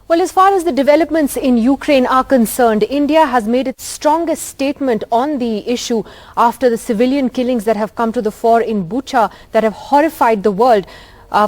Well, as far as the developments in Ukraine are concerned, India has made its strongest statement on the issue after the civilian killings that have come to the fore in Bucha that have horrified the world.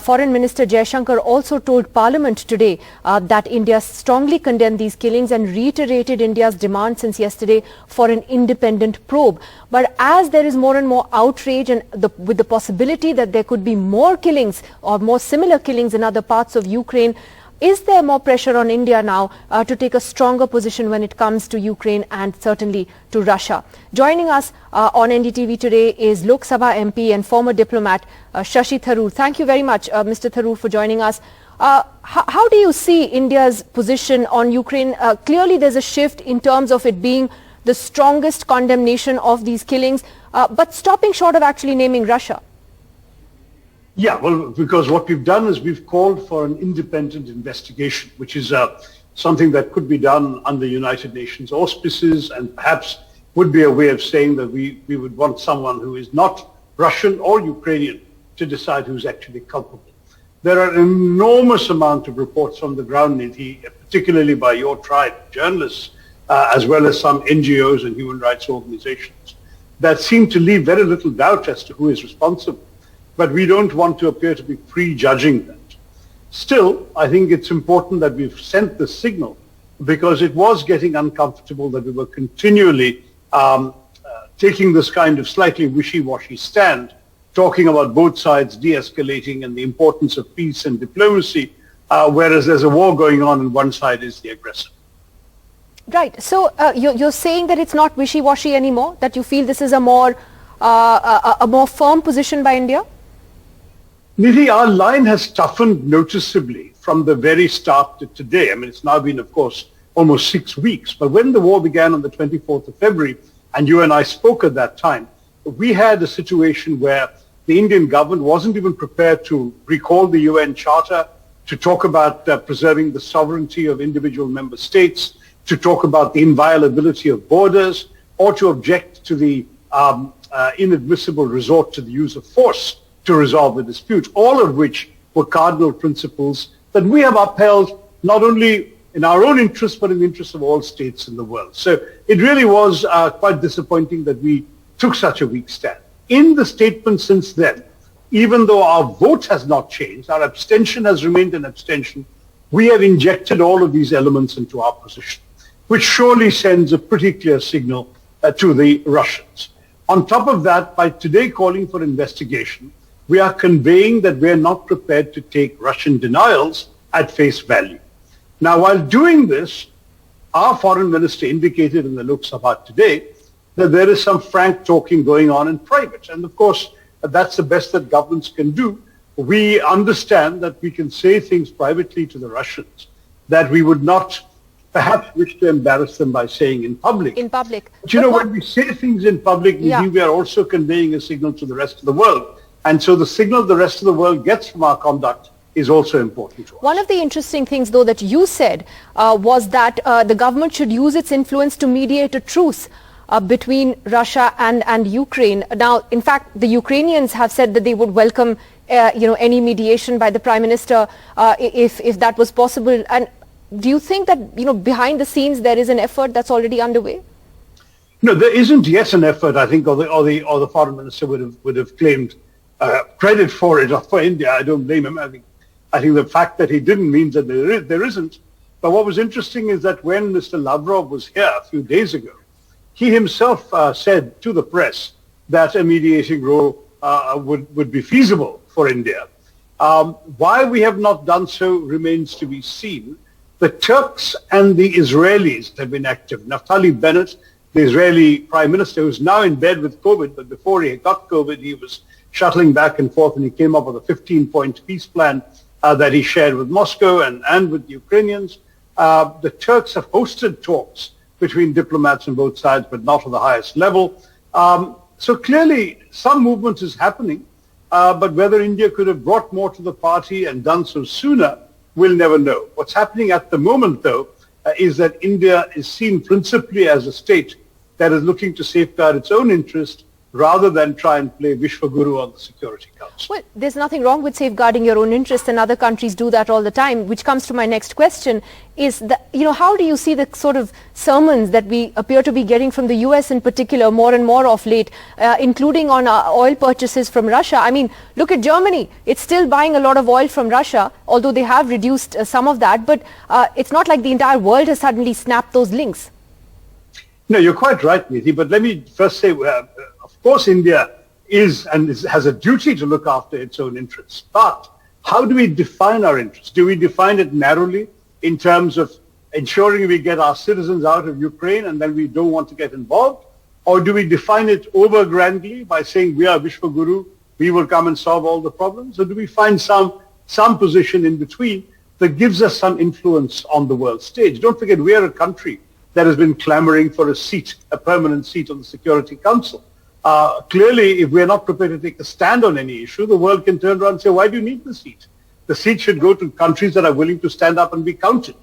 Foreign Minister Jaishankar also told Parliament today that India strongly condemned these killings and reiterated India's demand since yesterday for an independent probe. But as there is more and more outrage and with the possibility that there could be more killings or more similar killings in other parts of Ukraine, is there more pressure on India now to take a stronger position when it comes to Ukraine and certainly to Russia? Joining us on NDTV today is Lok Sabha MP and former diplomat Shashi Tharoor. Thank you very much, Mr. Tharoor, for joining us. How do you see India's position on Ukraine? Clearly there's a shift in terms of it being the strongest condemnation of these killings, but stopping short of actually naming Russia. Yeah, well, because what we've done is we've called for an independent investigation, which is something that could be done under United Nations auspices and perhaps would be a way of saying that we would want someone who is not Russian or Ukrainian to decide who's actually culpable. There are an enormous amount of reports from the ground, Nidhi, particularly by your tribe, journalists, as well as some NGOs and human rights organizations, that seem to leave very little doubt as to who is responsible. But we don't want to appear to be prejudging that. Still, I think it's important that we've sent this signal because it was getting uncomfortable that we were continually taking this kind of slightly wishy-washy stand, talking about both sides de-escalating and the importance of peace and diplomacy, whereas there's a war going on and one side is the aggressor. Right. So you're saying that it's not wishy-washy anymore, that you feel this is a more firm position by India? Nidhi, our line has toughened noticeably from the very start to today. I mean, it's now been, of course, almost 6 weeks. But when the war began on the 24th of February, and you and I spoke at that time, we had a situation where the Indian government wasn't even prepared to recall the UN Charter, to talk about preserving the sovereignty of individual member states, to talk about the inviolability of borders, or to object to the inadmissible resort to the use of force to resolve the dispute, all of which were cardinal principles that we have upheld not only in our own interest, but in the interest of all states in the world. So it really was quite disappointing that we took such a weak stand. In the statement since then, even though our vote has not changed, our abstention has remained an abstention, we have injected all of these elements into our position, which surely sends a pretty clear signal to the Russians. On top of that, by today calling for investigation, we are conveying that we are not prepared to take Russian denials at face value. Now, while doing this, our foreign minister indicated in the Lok Sabha today that there is some frank talking going on in private. And of course, that's the best that governments can do. We understand that we can say things privately to the Russians that we would not perhaps wish to embarrass them by saying in public. In public. But you know, when we say things in public, we are also conveying a signal to the rest of the world. And so the signal the rest of the world gets from our conduct is also important to us. One of the interesting things, though, that you said was that the government should use its influence to mediate a truce between Russia and Ukraine. Now, in fact, the Ukrainians have said that they would welcome any mediation by the Prime Minister if that was possible. And do you think that behind the scenes there is an effort that's already underway? No, there isn't yet an effort, I think, or the foreign minister would have claimed credit for it or for India. I don't blame him. I think the fact that he didn't means that there isn't. But what was interesting is that when Mr. Lavrov was here a few days ago, he himself said to the press that a mediating role would be feasible for India. Why we have not done so remains to be seen. The Turks and the Israelis have been active. Naftali Bennett, the Israeli Prime Minister, who's now in bed with COVID, but before he got COVID, he was shuttling back and forth, and he came up with a 15-point peace plan that he shared with Moscow and with the Ukrainians. The Turks have hosted talks between diplomats on both sides, but not at the highest level. So clearly, some movement is happening, but whether India could have brought more to the party and done so sooner, we'll never know. What's happening at the moment, though, is that India is seen principally as a state that is looking to safeguard its own interest rather than try and play Vishwaguru on the Security Council. Well, there's nothing wrong with safeguarding your own interests, and other countries do that all the time, which comes to my next question, is that, how do you see the sort of sermons that we appear to be getting from the US in particular more and more of late, including on oil purchases from Russia? I mean, look at Germany. It's still buying a lot of oil from Russia, although they have reduced some of that, but it's not like the entire world has suddenly snapped those links. No, you're quite right, Nidhi, but let me first say, of course, India has a duty to look after its own interests. But how do we define our interests? Do we define it narrowly in terms of ensuring we get our citizens out of Ukraine and then we don't want to get involved? Or do we define it over grandly by saying we are Vishwaguru, we will come and solve all the problems? Or do we find some position in between that gives us some influence on the world stage? Don't forget, we are a country that has been clamoring for a permanent seat on the Security Council. Clearly, if we're not prepared to take a stand on any issue, the world can turn around and say, why do you need the seat? The seat should go to countries that are willing to stand up and be counted.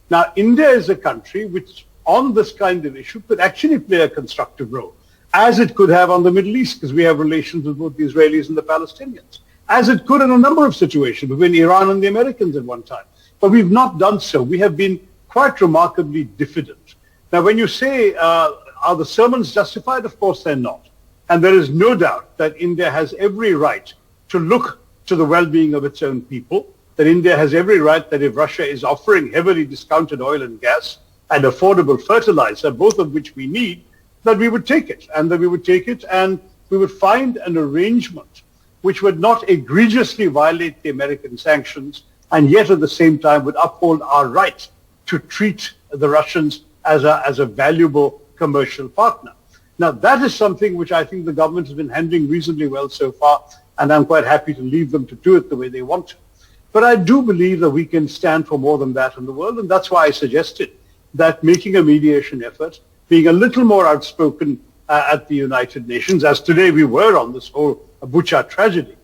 Now, India is a country which, on this kind of issue, could actually play a constructive role, as it could have on the Middle East, because we have relations with both the Israelis and the Palestinians, as it could in a number of situations between Iran and the Americans at one time. But we've not done so. We have been quite remarkably diffident. Now, when you say, are the sermons justified? Of course, they're not. And there is no doubt that India has every right to look to the well-being of its own people, that India has every right that if Russia is offering heavily discounted oil and gas and affordable fertilizer, both of which we need, that we would take it, and that we would take it and we would find an arrangement which would not egregiously violate the American sanctions and yet at the same time would uphold our right to treat the Russians as a valuable commercial partner. Now, that is something which I think the government has been handling reasonably well so far, and I'm quite happy to leave them to do it the way they want to. But I do believe that we can stand for more than that in the world, and that's why I suggested that making a mediation effort, being a little more outspoken at the United Nations, as today we were on this whole Bucha tragedy,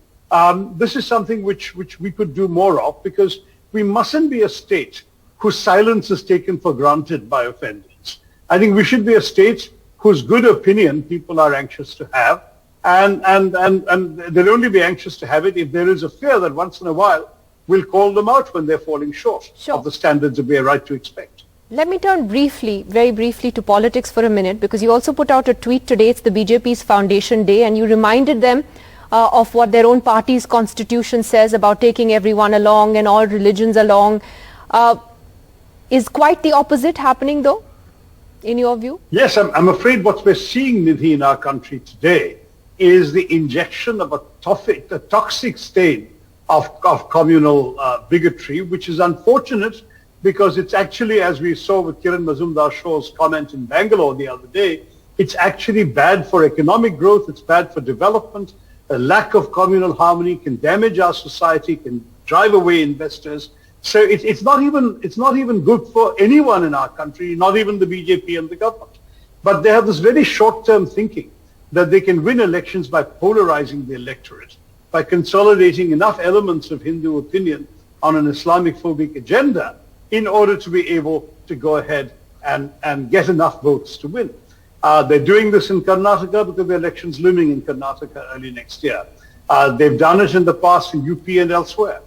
this is something which we could do more of, because we mustn't be a state whose silence is taken for granted by offenders. I think we should be a state whose good opinion people are anxious to have, and they'll only be anxious to have it if there is a fear that once in a while we'll call them out when they're falling short of the standards that we are right to expect. Let me turn very briefly to politics for a minute, because you also put out a tweet today. It's the BJP's Foundation Day, and you reminded them of what their own party's constitution says about taking everyone along and all religions along. Is quite the opposite happening, though, in your view? Yes, I'm afraid what we're seeing, Nidhi, in our country today is the injection of a toxic stain of communal bigotry, which is unfortunate because it's actually, as we saw with Kiran Mazumdar-Shaw's comment in Bangalore the other day, it's actually bad for economic growth, it's bad for development. A lack of communal harmony can damage our society, can drive away investors. So it's not even good for anyone in our country, not even the BJP and the government. But they have this very short-term thinking that they can win elections by polarizing the electorate, by consolidating enough elements of Hindu opinion on an Islamic-phobic agenda in order to be able to go ahead and get enough votes to win. They're doing this in Karnataka because the election's looming in Karnataka early next year. They've done it in the past in UP and elsewhere.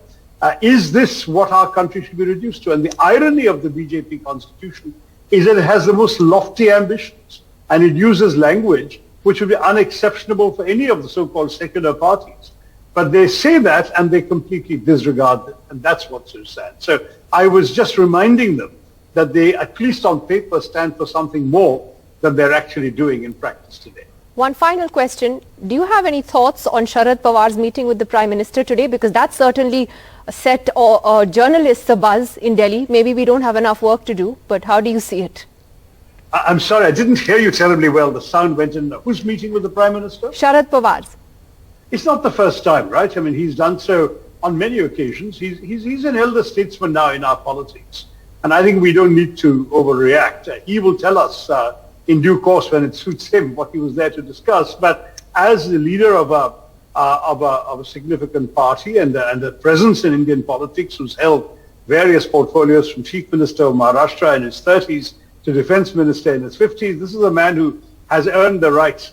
Is this what our country should be reduced to? And the irony of the BJP constitution is that it has the most lofty ambitions, and it uses language which would be unexceptionable for any of the so-called secular parties. But they say that and they completely disregard it, and that's what's so sad. So I was just reminding them that they, at least on paper, stand for something more than they're actually doing in practice today. One final question. Do you have any thoughts on Sharad Pawar's meeting with the Prime Minister today? Because that certainly set journalists a buzz in Delhi. Maybe we don't have enough work to do, but how do you see it? I'm sorry, I didn't hear you terribly well. The sound went in. Who's meeting with the Prime Minister? Sharad Pawar's. It's not the first time, right? I mean, he's done so on many occasions. He's an elder statesman now in our politics. And I think we don't need to overreact. He will tell us in due course when it suits him what he was there to discuss. But as the leader of a significant party and a presence in Indian politics, who's held various portfolios from Chief Minister of Maharashtra in his 30s to Defense Minister in his 50s, this is a man who has earned the right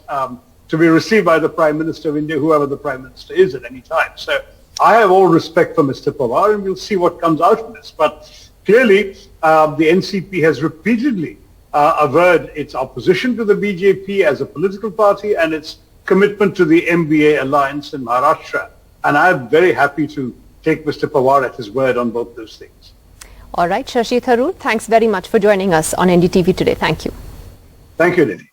to be received by the Prime Minister of India, whoever the Prime Minister is at any time. So I have all respect for Mr. Pawar, and we'll see what comes out of this. But clearly, the NCP has repeatedly averred its opposition to the BJP as a political party and its commitment to the MBA alliance in Maharashtra. And I'm very happy to take Mr. Pawar at his word on both those things. All right, Shashi Tharoor, thanks very much for joining us on NDTV today. Thank you. Thank you, Nidhi.